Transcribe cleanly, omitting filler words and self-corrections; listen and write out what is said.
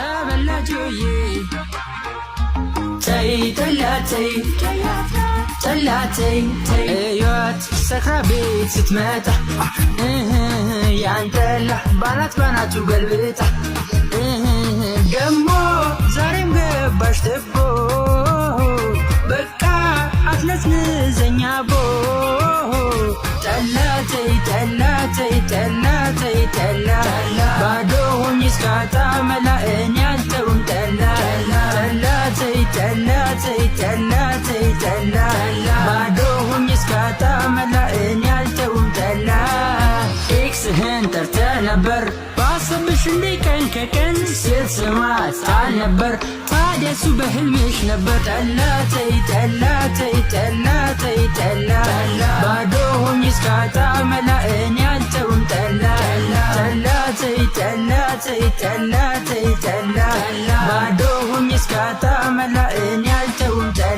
ተበላጆዬ ተይ ጠላተይ ጠላተይ እዩት ሰክራ ቤት ስትመጣ ያንተላ ባናቱ ገልብጣ ደሞ ዛሬም ገባሽ ትቦ በቃ አትነዝንዘኛ ቦ ጠላተይ ጠላተይ ጠላተይ ጠላ ባዶ ሆኜ እስካጣ መላ እኔ አልተውም ጠላ ጠላተይ ጠላተይ ጠላተይ ጠላ ባዶ ሆኜ እስካጣ መላ እኔ አልተውም ጠላ ኤክስህን ጠርተህ ነበር ባሰብሽ እንዴ ቀን ከቀን ስትስማት አልነበር ታዲያ እሱ በህልምሽ ነበር ጠላተይ ጠላተይ ጠላተይ ጠላ ባዶ ሆኜ እስካጣ መላ እኔ አልተውም ጠላ ጠላተይ ጠላተይ ጠላተይ ጠላ ባዶ ሆኜ እስካጣ መላ እኔ አልተውም ጠላ